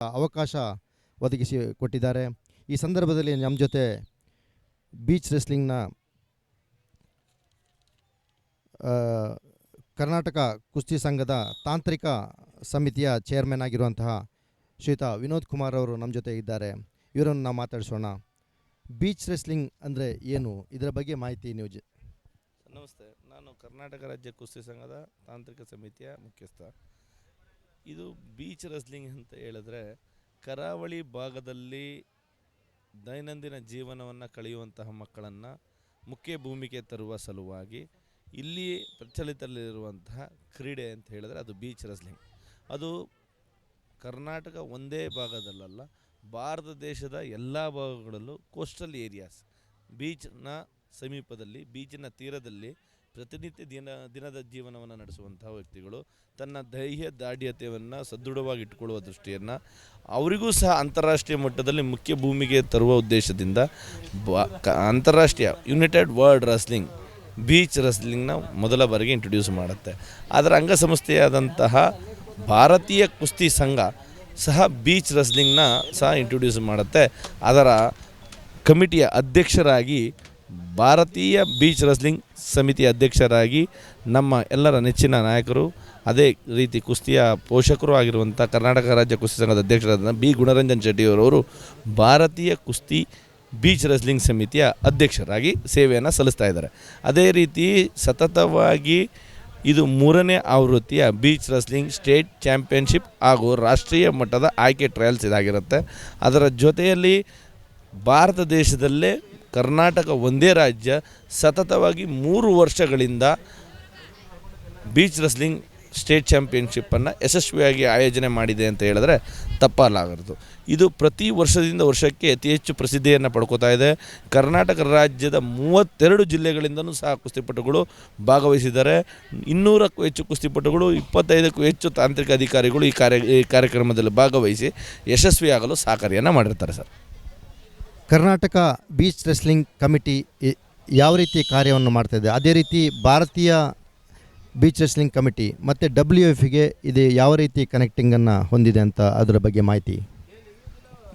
ಅವಕಾಶ ಒದಗಿಸಿ ಕೊಟ್ಟಿದ್ದಾರೆ. ಈ ಸಂದರ್ಭದಲ್ಲಿ ನಮ್ಮ ಜೊತೆ ಬೀಚ್ ರೆಸ್ಲಿಂಗ್ನ ಕರ್ನಾಟಕ ಕುಸ್ತಿ ಸಂಘದ ತಾಂತ್ರಿಕ ಸಮಿತಿಯ ಚೇರ್ಮನ್ ಆಗಿರುವಂತಹ ಶ್ರೀಯುತ ವಿನೋದ್ ಕುಮಾರ್ ಅವರು ನಮ್ಮ ಜೊತೆ ಇದ್ದಾರೆ. ಇವರನ್ನು ನಾವು ಮಾತಾಡಿಸೋಣ. ಬೀಚ್ ರೆಸ್ಲಿಂಗ್ ಅಂದರೆ ಏನು, ಇದರ ಬಗ್ಗೆ ಮಾಹಿತಿ ನೀವು ನಮಸ್ತೆ, ನಾನು ಕರ್ನಾಟಕ ರಾಜ್ಯ ಕುಸ್ತಿ ಸಂಘದ ತಾಂತ್ರಿಕ ಸಮಿತಿಯ ಮುಖ್ಯಸ್ಥ. ಇದು ಬೀಚ್ ರೆಸ್ಲಿಂಗ್ ಅಂತ ಹೇಳಿದ್ರೆ ಕರಾವಳಿ ಭಾಗದಲ್ಲಿ ದೈನಂದಿನ ಜೀವನವನ್ನು ಕಳೆಯುವಂತಹ ಮಕ್ಕಳನ್ನು ಮುಖ್ಯ ಭೂಮಿಗೆ ತರುವ ಸಲುವಾಗಿ ಇಲ್ಲಿ ಪ್ರಚಲಿತದಲ್ಲಿರುವಂತಹ ಕ್ರೀಡೆ ಅಂತ ಹೇಳಿದ್ರೆ ಅದು ಬೀಚ್ ರೆಸ್ಲಿಂಗ್. ಅದು ಕರ್ನಾಟಕ ಒಂದೇ ಭಾಗದಲ್ಲ, ಭಾರತ ದೇಶದ ಎಲ್ಲ ಭಾಗಗಳಲ್ಲೂ ಕೋಸ್ಟಲ್ ಏರಿಯಾಸ್, ಬೀಚ್ನ ಸಮೀಪದಲ್ಲಿ, ಬೀಚಿನ ತೀರದಲ್ಲಿ ಪ್ರತಿನಿತ್ಯ ದಿನದ ಜೀವನವನ್ನು ನಡೆಸುವಂತಹ ವ್ಯಕ್ತಿಗಳು ತನ್ನ ದೈಹಿಕ ದಾಢ್ಯತೆಯನ್ನು ಸದೃಢವಾಗಿ ಇಟ್ಟುಕೊಳ್ಳುವ ದೃಷ್ಟಿಯನ್ನು ಅವರಿಗೂ ಸಹ ಅಂತಾರಾಷ್ಟ್ರೀಯ ಮಟ್ಟದಲ್ಲಿ ಮುಖ್ಯ ಭೂಮಿಗೆ ತರುವ ಉದ್ದೇಶದಿಂದ ಅಂತಾರಾಷ್ಟ್ರೀಯ ಯುನೈಟೆಡ್ ವರ್ಲ್ಡ್ ರೆಸ್ಲಿಂಗ್ ಬೀಚ್ ರೆಸ್ಲಿಂಗ್ನ ಮೊದಲ ಬಾರಿಗೆ ಇಂಟ್ರೊಡ್ಯೂಸ್ ಮಾಡುತ್ತೆ. ಅದರ ಅಂಗಸಂಸ್ಥೆಯಾದಂತಹ ಭಾರತೀಯ ಕುಸ್ತಿ ಸಂಘ ಸಹ ಬೀಚ್ ರೆಸ್ಲಿಂಗ್ನ ಸಹ ಇಂಟ್ರೊಡ್ಯೂಸ್ ಮಾಡುತ್ತೆ. ಅದರ ಕಮಿಟಿಯ ಅಧ್ಯಕ್ಷರಾಗಿ, ಭಾರತೀಯ ಬೀಚ್ ರೆಸ್ಲಿಂಗ್ ಸಮಿತಿಯ ಅಧ್ಯಕ್ಷರಾಗಿ ನಮ್ಮ ಎಲ್ಲರ ನೆಚ್ಚಿನ ನಾಯಕರು, ಅದೇ ರೀತಿ ಕುಸ್ತಿಯ ಪೋಷಕರು ಆಗಿರುವಂಥ ಕರ್ನಾಟಕ ರಾಜ್ಯ ಕುಸ್ತಿ ಸಂಘದ ಅಧ್ಯಕ್ಷರಾದ ಬಿ ಗುಣರಂಜನ್ ಶೆಟ್ಟಿಯವರವರು ಭಾರತೀಯ ಕುಸ್ತಿ ಬೀಚ್ ರೆಸ್ಲಿಂಗ್ ಸಮಿತಿಯ ಅಧ್ಯಕ್ಷರಾಗಿ ಸೇವೆಯನ್ನು ಸಲ್ಲಿಸ್ತಾ ಇದ್ದಾರೆ. ಅದೇ ರೀತಿ ಸತತವಾಗಿ ಇದು 3ನೇ ಆವೃತ್ತಿಯ ಬೀಚ್ ರೆಸ್ಲಿಂಗ್ ಸ್ಟೇಟ್ ಚಾಂಪಿಯನ್ಶಿಪ್ ಹಾಗೂ ರಾಷ್ಟ್ರೀಯ ಮಟ್ಟದ ಆಯ್ಕೆ ಟ್ರಯಲ್ಸ್ ಇದಾಗಿರುತ್ತೆ. ಅದರ ಜೊತೆಯಲ್ಲಿ ಭಾರತ ದೇಶದಲ್ಲೇ ಕರ್ನಾಟಕ ಒಂದೇ ರಾಜ್ಯ ಸತತವಾಗಿ 3 ವರ್ಷಗಳಿಂದ ಬೀಚ್ ರೆಸ್ಲಿಂಗ್ ಸ್ಟೇಟ್ ಚಾಂಪಿಯನ್ಶಿಪ್ಪನ್ನು ಯಶಸ್ವಿಯಾಗಿ ಆಯೋಜನೆ ಮಾಡಿದೆ ಅಂತ ಹೇಳಿದ್ರೆ ತಪ್ಪಲಾಗದು. ಇದು ಪ್ರತಿ ವರ್ಷದಿಂದ ವರ್ಷಕ್ಕೆ ಅತಿ ಹೆಚ್ಚು ಪ್ರಸಿದ್ಧಿಯನ್ನು ಪಡ್ಕೋತಾ ಇದೆ. ಕರ್ನಾಟಕ ರಾಜ್ಯದ 32 ಜಿಲ್ಲೆಗಳಿಂದಲೂ ಸಹ ಕುಸ್ತಿಪಟುಗಳು ಭಾಗವಹಿಸಿದ್ದಾರೆ. 200ಕ್ಕೂ ಹೆಚ್ಚು ಕುಸ್ತಿಪಟುಗಳು, 25ಕ್ಕೂ ಹೆಚ್ಚು ತಾಂತ್ರಿಕ ಅಧಿಕಾರಿಗಳು ಈ ಕಾರ್ಯಕ್ರಮದಲ್ಲಿ ಭಾಗವಹಿಸಿ ಯಶಸ್ವಿಯಾಗಲು ಸಹಕಾರಿಯನ್ನು ಮಾಡಿರ್ತಾರೆ sir. Karnataka beach wrestling committee ಯಾವ ರೀತಿ ಕಾರ್ಯವನ್ನು ಮಾಡ್ತಾಯಿದೆ, ಅದೇ ರೀತಿ ಭಾರತೀಯ ಬೀಚ್ ರೆಸ್ಲಿಂಗ್ ಕಮಿಟಿ ಮತ್ತು WFಗೆ ಇದು ಯಾವ ರೀತಿ ಕನೆಕ್ಟಿಂಗನ್ನು ಹೊಂದಿದೆ ಅಂತ ಅದರ ಬಗ್ಗೆ ಮಾಹಿತಿ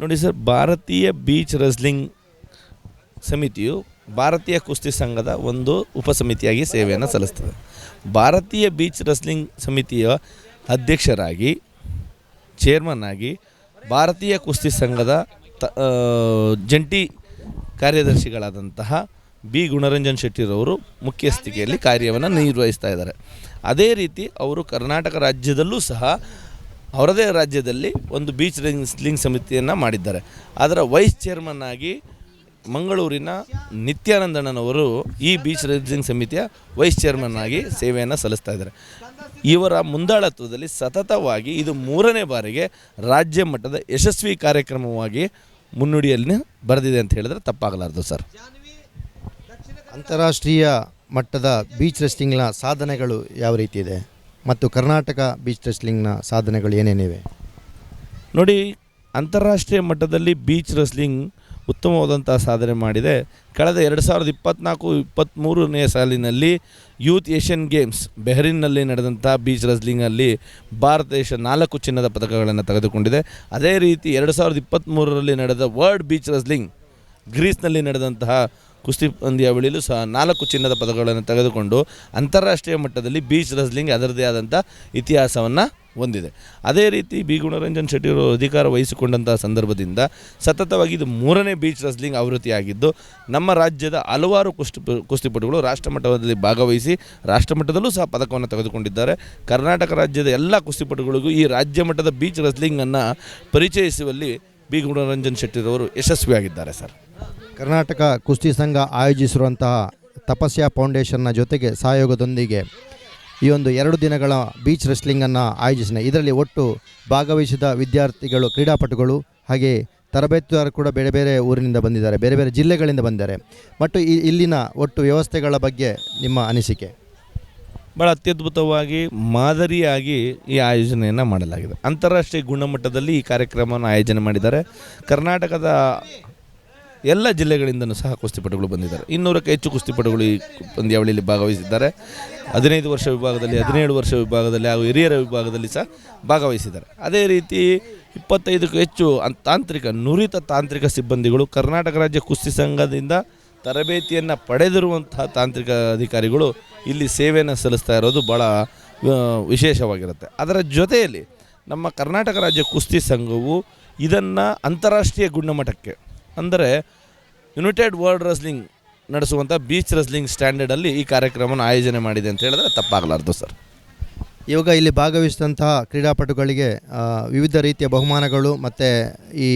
ನೋಡಿ ಸರ್. ಭಾರತೀಯ ಬೀಚ್ ರೆಸ್ಲಿಂಗ್ ಸಮಿತಿಯು ಭಾರತೀಯ ಕುಸ್ತಿ ಸಂಘದ ಒಂದು ಉಪಸಮಿತಿಯಾಗಿ ಸೇವೆಯನ್ನು ಸಲ್ಲಿಸ್ತದೆ. ಭಾರತೀಯ ಬೀಚ್ ರೆಸ್ಲಿಂಗ್ ಸಮಿತಿಯ ಅಧ್ಯಕ್ಷರಾಗಿ, ಚೇರ್ಮನ್ ಆಗಿ ಭಾರತೀಯ ಕುಸ್ತಿ ಸಂಘದ ಜಂಟಿ ಕಾರ್ಯದರ್ಶಿಗಳಾದಂತಹ ಬಿ ಗುಣರಂಜನ್ ಶೆಟ್ಟಿರವರು ಮುಖ್ಯಸ್ಥಿಕೆಯಲ್ಲಿ ಕಾರ್ಯವನ್ನು ನಿರ್ವಹಿಸ್ತಾ ಇದ್ದಾರೆ. ಅದೇ ರೀತಿ ಅವರು ಕರ್ನಾಟಕ ರಾಜ್ಯದಲ್ಲೂ ಸಹ ಅವರದೇ ರಾಜ್ಯದಲ್ಲಿ ಒಂದು ಬೀಚ್ ರೆಸ್ಲಿಂಗ್ ಸಮಿತಿಯನ್ನು ಮಾಡಿದ್ದಾರೆ. ಅದರ ವೈಸ್ ಚೇರ್ಮನ್ ಆಗಿ ಮಂಗಳೂರಿನ ನಿತ್ಯಾನಂದಣ್ಣನವರು ಈ ಬೀಚ್ ರೆಸ್ಲಿಂಗ್ ಸಮಿತಿಯ ವೈಸ್ ಚೇರ್ಮನ್ ಆಗಿ ಸೇವೆಯನ್ನು ಸಲ್ಲಿಸ್ತಾ ಇದ್ದಾರೆ. ಇವರ ಮುಂದಾಳತ್ವದಲ್ಲಿ ಸತತವಾಗಿ ಇದು 3ನೇ ಬಾರಿಗೆ ರಾಜ್ಯ ಮಟ್ಟದ ಯಶಸ್ವಿ ಕಾರ್ಯಕ್ರಮವಾಗಿ ಮುನ್ನುಡಿಯಲ್ಲಿ ಬರೆದಿದೆ ಅಂತ ಹೇಳಿದ್ರೆ ತಪ್ಪಾಗಲಾರದು ಸರ್. ಅಂತಾರಾಷ್ಟ್ರೀಯ ಮಟ್ಟದ ಬೀಚ್ ರೆಸ್ಲಿಂಗ್ನ ಸಾಧನೆಗಳು ಯಾವ ರೀತಿ ಇದೆ ಮತ್ತು ಕರ್ನಾಟಕ ಬೀಚ್ ರೆಸ್ಲಿಂಗ್ನ ಸಾಧನೆಗಳು ಏನೇನಿವೆ ನೋಡಿ. ಅಂತಾರಾಷ್ಟ್ರೀಯ ಮಟ್ಟದಲ್ಲಿ ಬೀಚ್ ರೆಸ್ಲಿಂಗ್ ಉತ್ತಮವಾದಂಥ ಸಾಧನೆ ಮಾಡಿದೆ. ಕಳೆದ 2024-23ನೇ ಸಾಲಿನಲ್ಲಿ ಯೂತ್ ಏಷ್ಯನ್ ಗೇಮ್ಸ್ ಬೆಹರಿನ್ನಲ್ಲಿ ನಡೆದಂಥ ಬೀಚ್ ರೆಸ್ಲಿಂಗಲ್ಲಿ ಭಾರತ ದೇಶ 4 ಚಿನ್ನದ ಪದಕಗಳನ್ನು ತೆಗೆದುಕೊಂಡಿದೆ. ಅದೇ ರೀತಿ 2023ರಲ್ಲಿ ನಡೆದ ವರ್ಲ್ಡ್ ಬೀಚ್ ರೆಸ್ಲಿಂಗ್ ಗ್ರೀಸ್ನಲ್ಲಿ ನಡೆದಂತಹ ಕುಸ್ತಿ ಪಂದ್ಯಾವಳಿಯಲ್ಲೂ ಸಹ 4 ಚಿನ್ನದ ಪದಕಗಳನ್ನು ತೆಗೆದುಕೊಂಡು ಅಂತಾರಾಷ್ಟ್ರೀಯ ಮಟ್ಟದಲ್ಲಿ ಬೀಚ್ ರೆಸ್ಲಿಂಗ್ ಅದರದೇ ಆದಂಥ ಇತಿಹಾಸವನ್ನು ಹೊಂದಿದೆ. ಅದೇ ರೀತಿ ಬಿ ಗುಣರಂಜನ್ ಶೆಟ್ಟಿಯವರು ಅಧಿಕಾರ ವಹಿಸಿಕೊಂಡಂಥ ಸಂದರ್ಭದಿಂದ ಸತತವಾಗಿ ಇದು 3ನೇ ಬೀಚ್ ರೆಸ್ಲಿಂಗ್ ಆವೃತ್ತಿಯಾಗಿದ್ದು, ನಮ್ಮ ರಾಜ್ಯದ ಹಲವಾರು ಕುಸ್ತಿಪಟುಗಳು ರಾಷ್ಟ್ರಮಟ್ಟದಲ್ಲಿ ಭಾಗವಹಿಸಿ ರಾಷ್ಟ್ರಮಟ್ಟದಲ್ಲೂ ಸಹ ಪದಕವನ್ನು ತೆಗೆದುಕೊಂಡಿದ್ದಾರೆ. ಕರ್ನಾಟಕ ರಾಜ್ಯದ ಎಲ್ಲ ಕುಸ್ತಿಪಟುಗಳಿಗೂ ಈ ರಾಜ್ಯ ಮಟ್ಟದ ಬೀಚ್ ರೆಸ್ಲಿಂಗನ್ನು ಪರಿಚಯಿಸುವಲ್ಲಿ ಬಿ ಗುಣರಂಜನ್ ಶೆಟ್ಟಿರವರು ಯಶಸ್ವಿಯಾಗಿದ್ದಾರೆ ಸರ್. ಕರ್ನಾಟಕ ಕುಸ್ತಿ ಸಂಘ ಆಯೋಜಿಸಿರುವಂತಹ ತಪಸ್ಯ ಫೌಂಡೇಶನ್ನ ಜೊತೆಗೆ ಸಹಯೋಗದೊಂದಿಗೆ ಈ ಒಂದು 2 ದಿನಗಳ ಬೀಚ್ ರೆಸ್ಲಿಂಗನ್ನು ಆಯೋಜಿಸಿದೆ. ಇದರಲ್ಲಿ ಒಟ್ಟು ಭಾಗವಹಿಸಿದ ವಿದ್ಯಾರ್ಥಿಗಳು, ಕ್ರೀಡಾಪಟುಗಳು ಹಾಗೆ ತರಬೇತುದಾರರು ಕೂಡ ಬೇರೆ ಬೇರೆ ಊರಿನಿಂದ ಬಂದಿದ್ದಾರೆ, ಬೇರೆ ಬೇರೆ ಜಿಲ್ಲೆಗಳಿಂದ ಬಂದಿದ್ದಾರೆ. ಮತ್ತು ಇಲ್ಲಿನ ಒಟ್ಟು ವ್ಯವಸ್ಥೆಗಳ ಬಗ್ಗೆ ನಿಮ್ಮ ಅನಿಸಿಕೆ? ಭಾಳ ಅತ್ಯದ್ಭುತವಾಗಿ ಮಾದರಿಯಾಗಿ ಈ ಆಯೋಜನೆಯನ್ನು ಮಾಡಲಾಗಿದೆ. ಅಂತಾರಾಷ್ಟ್ರೀಯ ಗುಣಮಟ್ಟದಲ್ಲಿ ಈ ಕಾರ್ಯಕ್ರಮವನ್ನು ಆಯೋಜನೆ ಮಾಡಿದ್ದಾರೆ. ಕರ್ನಾಟಕದ ಎಲ್ಲ ಜಿಲ್ಲೆಗಳಿಂದಲೂ ಸಹ ಕುಸ್ತಿಪಟುಗಳು ಬಂದಿದ್ದಾರೆ. 200ಕ್ಕೂ ಹೆಚ್ಚು ಕುಸ್ತಿಪಟುಗಳು ಈ ಪಂದ್ಯಾವಳಿಯಲ್ಲಿ ಭಾಗವಹಿಸಿದ್ದಾರೆ. 15 ವರ್ಷ ವಿಭಾಗದಲ್ಲಿ, 17 ವರ್ಷ ವಿಭಾಗದಲ್ಲಿ ಹಾಗೂ ಹಿರಿಯರ ವಿಭಾಗದಲ್ಲಿ ಸಹ ಭಾಗವಹಿಸಿದ್ದಾರೆ. ಅದೇ ರೀತಿ 25ಕ್ಕೂ ಹೆಚ್ಚು ನುರಿತ ತಾಂತ್ರಿಕ ಸಿಬ್ಬಂದಿಗಳು ಕರ್ನಾಟಕ ರಾಜ್ಯ ಕುಸ್ತಿ ಸಂಘದಿಂದ ತರಬೇತಿಯನ್ನು ಪಡೆದಿರುವಂತಹ ತಾಂತ್ರಿಕ ಅಧಿಕಾರಿಗಳು ಇಲ್ಲಿ ಸೇವೆಯನ್ನು ಸಲ್ಲಿಸ್ತಾ ಇರೋದು ಭಾಳ ವಿಶೇಷವಾಗಿರುತ್ತೆ. ಅದರ ಜೊತೆಯಲ್ಲಿ ನಮ್ಮ ಕರ್ನಾಟಕ ರಾಜ್ಯ ಕುಸ್ತಿ ಸಂಘವು ಇದನ್ನು ಅಂತಾರಾಷ್ಟ್ರೀಯ ಗುಣಮಟ್ಟಕ್ಕೆ, ಅಂದರೆ ಯುನೈಟೆಡ್ ವರ್ಲ್ಡ್ ರೆಸ್ಲಿಂಗ್ ನಡೆಸುವಂಥ ಬೀಚ್ ರೆಸ್ಲಿಂಗ್ ಸ್ಟ್ಯಾಂಡರ್ಡಲ್ಲಿ ಈ ಕಾರ್ಯಕ್ರಮವನ್ನು ಆಯೋಜನೆ ಮಾಡಿದೆ ಅಂತ ಹೇಳಿದ್ರೆ ತಪ್ಪಾಗಲಾರ್ದು ಸರ್. ಇವಾಗ ಇಲ್ಲಿ ಭಾಗವಹಿಸಿದಂತಹ ಕ್ರೀಡಾಪಟುಗಳಿಗೆ ವಿವಿಧ ರೀತಿಯ ಬಹುಮಾನಗಳು ಮತ್ತು ಈ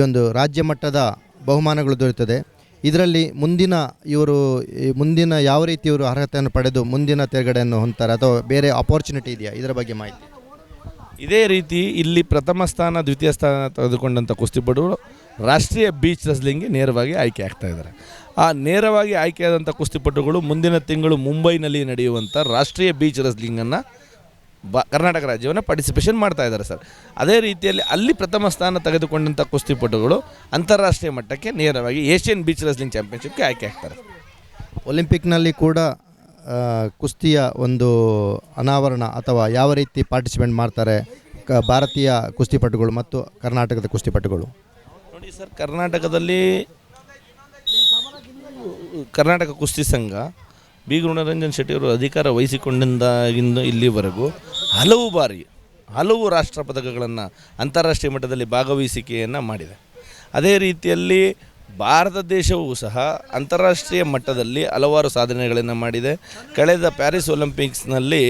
ಒಂದು ರಾಜ್ಯ ಮಟ್ಟದ ಬಹುಮಾನಗಳು ದೊರೆಯುತ್ತದೆ. ಇದರಲ್ಲಿ ಮುಂದಿನ ಯಾವ ರೀತಿ ಇವರು ಅರ್ಹತೆಯನ್ನು ಪಡೆದು ಮುಂದಿನ ತೇರ್ಗಡೆಯನ್ನು ಹೊಂದ್ತಾರೆ ಅಥವಾ ಬೇರೆ ಆಪರ್ಚುನಿಟಿ ಇದೆಯಾ, ಇದರ ಬಗ್ಗೆ ಮಾಹಿತಿ? ಇದೇ ರೀತಿ ಇಲ್ಲಿ ಪ್ರಥಮ ಸ್ಥಾನ ದ್ವಿತೀಯ ಸ್ಥಾನ ತೆಗೆದುಕೊಂಡಂಥ ಕುಸ್ತಿಪಟುಗಳು ರಾಷ್ಟ್ರೀಯ ಬೀಚ್ ರೆಸ್ಲಿಂಗ್ಗೆ ನೇರವಾಗಿ ಆಯ್ಕೆ ಆಗ್ತಾ ಇದ್ದಾರೆ. ಆ ನೇರವಾಗಿ ಆಯ್ಕೆಯಾದಂಥ ಕುಸ್ತಿಪಟುಗಳು ಮುಂದಿನ ತಿಂಗಳು ಮುಂಬೈನಲ್ಲಿ ನಡೆಯುವಂಥ ರಾಷ್ಟ್ರೀಯ ಬೀಚ್ ರೆಸ್ಲಿಂಗನ್ನು ಕರ್ನಾಟಕ ರಾಜ್ಯವನ್ನು ಪಾರ್ಟಿಸಿಪೇಷನ್ ಮಾಡ್ತಾ ಇದ್ದಾರೆ ಸರ್. ಅದೇ ರೀತಿಯಲ್ಲಿ ಅಲ್ಲಿ ಪ್ರಥಮ ಸ್ಥಾನ ತೆಗೆದುಕೊಂಡಂಥ ಕುಸ್ತಿಪಟುಗಳು ಅಂತಾರಾಷ್ಟ್ರೀಯ ಮಟ್ಟಕ್ಕೆ ನೇರವಾಗಿ ಏಷ್ಯನ್ ಬೀಚ್ ರೆಸ್ಲಿಂಗ್ ಚಾಂಪಿಯನ್ಶಿಪ್ಗೆ ಆಯ್ಕೆ ಆಗ್ತಾರೆ. ಒಲಿಂಪಿಕ್ನಲ್ಲಿ ಕೂಡ ಕುಸ್ತಿಯ ಒಂದು ಅನಾವರಣ ಅಥವಾ ಯಾವ ರೀತಿ ಪಾರ್ಟಿಸಿಪೇಟ್ ಮಾಡ್ತಾರೆ ಭಾರತೀಯ ಕುಸ್ತಿಪಟುಗಳು ಮತ್ತು ಕರ್ನಾಟಕದ ಕುಸ್ತಿಪಟುಗಳು? ನೋಡಿ ಸರ್, ಕರ್ನಾಟಕ ಕುಸ್ತಿ ಸಂಘ ಬಿ ಗುಣರಂಜನ್ ಶೆಟ್ಟಿಯವರು ಅಧಿಕಾರ ವಹಿಸಿಕೊಂಡಿಂದ ಇಲ್ಲಿವರೆಗೂ ಹಲವು ರಾಷ್ಟ್ರ ಪದಕಗಳನ್ನು ಅಂತಾರಾಷ್ಟ್ರೀಯ ಮಟ್ಟದಲ್ಲಿ ಭಾಗವಹಿಸಿಕೆಯನ್ನು ಮಾಡಿದೆ. ಅದೇ ರೀತಿಯಲ್ಲಿ ಭಾರತ ದೇಶವೂ ಸಹ ಅಂತಾರಾಷ್ಟ್ರೀಯ ಮಟ್ಟದಲ್ಲಿ ಹಲವಾರು ಸಾಧನೆಗಳನ್ನು ಮಾಡಿದೆ. ಕಳೆದ ಪ್ಯಾರಿಸ್ ಒಲಿಂಪಿಕ್ಸ್ನಲ್ಲಿ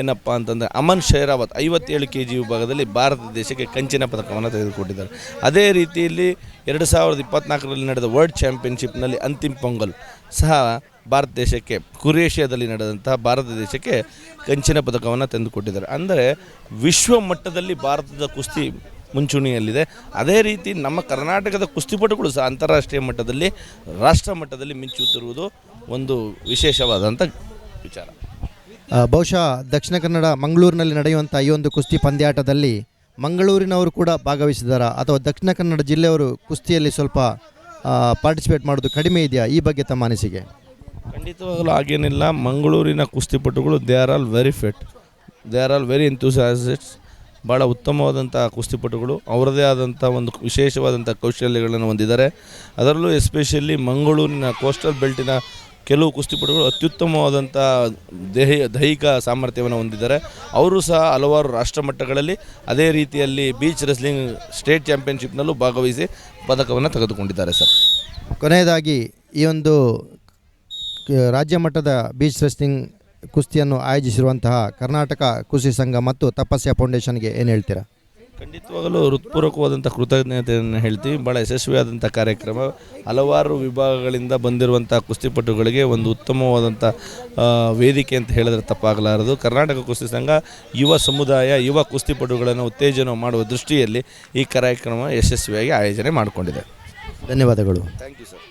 ಏನಪ್ಪ ಅಂತಂದರೆ ಅಮನ್ ಶೈರಾವತ್ 57 kg ವಿಭಾಗದಲ್ಲಿ ಭಾರತ ದೇಶಕ್ಕೆ ಕಂಚಿನ ಪದಕವನ್ನು ತೆಗೆದುಕೊಂಡಿದ್ದಾರೆ. ಅದೇ ರೀತಿಯಲ್ಲಿ 2024ರಲ್ಲಿ ನಡೆದ ವರ್ಲ್ಡ್ ಚಾಂಪಿಯನ್ಶಿಪ್ನಲ್ಲಿ ಅಂತಿಮ್ ಪೊಂಗಲ್ ಸಹ ಭಾರತ ದೇಶಕ್ಕೆ ಕ್ರೊಯೇಷಿಯಾದಲ್ಲಿ ನಡೆದಂತಹ ಭಾರತ ದೇಶಕ್ಕೆ ಕಂಚಿನ ಪದಕವನ್ನು ತಂದುಕೊಟ್ಟಿದ್ದಾರೆ. ಅಂದರೆ ವಿಶ್ವ ಮಟ್ಟದಲ್ಲಿ ಭಾರತದ ಕುಸ್ತಿ ಮುಂಚೂಣಿಯಲ್ಲಿದೆ. ಅದೇ ರೀತಿ ನಮ್ಮ ಕರ್ನಾಟಕದ ಕುಸ್ತಿಪಟುಗಳು ಸಹ ಅಂತಾರಾಷ್ಟ್ರೀಯ ಮಟ್ಟದಲ್ಲಿ ರಾಷ್ಟ್ರ ಮಟ್ಟದಲ್ಲಿ ಮಿಂಚುತ್ತಿರುವುದು ಒಂದು ವಿಶೇಷವಾದಂಥ ವಿಚಾರ. ಬಹುಶಃ ದಕ್ಷಿಣ ಕನ್ನಡ ಮಂಗಳೂರಿನಲ್ಲಿ ನಡೆಯುವಂಥ ಈ ಒಂದು ಕುಸ್ತಿ ಪಂದ್ಯಾಟದಲ್ಲಿ ಮಂಗಳೂರಿನವರು ಕೂಡ ಭಾಗವಹಿಸಿದಾರಾ ಅಥವಾ ದಕ್ಷಿಣ ಕನ್ನಡ ಜಿಲ್ಲೆಯವರು ಕುಸ್ತಿಯಲ್ಲಿ ಸ್ವಲ್ಪ ಪಾರ್ಟಿಸಿಪೇಟ್ ಮಾಡೋದು ಕಡಿಮೆ ಇದೆಯಾ? ಈ ಬಗ್ಗೆ ತಮ್ಮ ಅನಿಸಿಕೆ? ಖಂಡಿತವಾಗಲೂ ಹಾಗೇನಿಲ್ಲ. ಮಂಗಳೂರಿನ ಕುಸ್ತಿಪಟುಗಳು they are all very fit, they are all very enthusiastics. ಭಾಳ ಉತ್ತಮವಾದಂಥ ಕುಸ್ತಿಪಟುಗಳು, ಅವರದೇ ಆದಂಥ ಒಂದು ವಿಶೇಷವಾದಂಥ ಕೌಶಲ್ಯಗಳನ್ನು ಹೊಂದಿದ್ದಾರೆ. ಅದರಲ್ಲೂ ಎಸ್ಪೆಷಲಿ ಮಂಗಳೂರಿನ ಕೋಸ್ಟಲ್ ಬೆಲ್ಟಿನ ಕೆಲವು ಕುಸ್ತಿಪಟುಗಳು ಅತ್ಯುತ್ತಮವಾದಂಥ ದೈಹಿಕ ಸಾಮರ್ಥ್ಯವನ್ನು ಹೊಂದಿದ್ದಾರೆ. ಅವರು ಸಹ ಹಲವಾರು ರಾಷ್ಟ್ರ ಮಟ್ಟಗಳಲ್ಲಿ ಅದೇ ರೀತಿಯಲ್ಲಿ ಬೀಚ್ ರೆಸ್ಲಿಂಗ್ ಸ್ಟೇಟ್ ಚಾಂಪಿಯನ್ಶಿಪ್ನಲ್ಲೂ ಭಾಗವಹಿಸಿ ಪದಕವನ್ನು ತೆಗೆದುಕೊಂಡಿದ್ದಾರೆ ಸರ್. ಕೊನೆಯದಾಗಿ ಈ ಒಂದು ರಾಜ್ಯ ಮಟ್ಟದ ಬೀಚ್ ರೆಸ್ಲಿಂಗ್ ಕುಸ್ತಿಯನ್ನು ಆಯೋಜಿಸಿರುವಂತಹ ಕರ್ನಾಟಕ ಕುಸ್ತಿ ಸಂಘ ಮತ್ತು ತಪಸ್ಯ ಫೌಂಡೇಶನ್ಗೆ ಏನು ಹೇಳ್ತೀರಾ? ಖಂಡಿತವಾಗಲೂ ಹೃತ್ಪೂರ್ವಕವಾದಂಥ ಕೃತಜ್ಞತೆಯನ್ನು ಹೇಳ್ತೀವಿ. ಭಾಳ ಯಶಸ್ವಿಯಾದಂಥ ಕಾರ್ಯಕ್ರಮ. ಹಲವಾರು ವಿಭಾಗಗಳಿಂದ ಬಂದಿರುವಂಥ ಕುಸ್ತಿಪಟುಗಳಿಗೆ ಒಂದು ಉತ್ತಮವಾದಂಥ ವೇದಿಕೆ ಅಂತ ಹೇಳಿದ್ರೆ ತಪ್ಪಾಗಲಾರದು. ಕರ್ನಾಟಕ ಕುಸ್ತಿ ಸಂಘ ಯುವ ಸಮುದಾಯ, ಯುವ ಕುಸ್ತಿಪಟುಗಳನ್ನು ಉತ್ತೇಜನ ಮಾಡುವ ದೃಷ್ಟಿಯಲ್ಲಿ ಈ ಕಾರ್ಯಕ್ರಮ ಯಶಸ್ವಿಯಾಗಿ ಆಯೋಜನೆ ಮಾಡಿಕೊಂಡಿದೆ. ಧನ್ಯವಾದಗಳು. Thank you sir.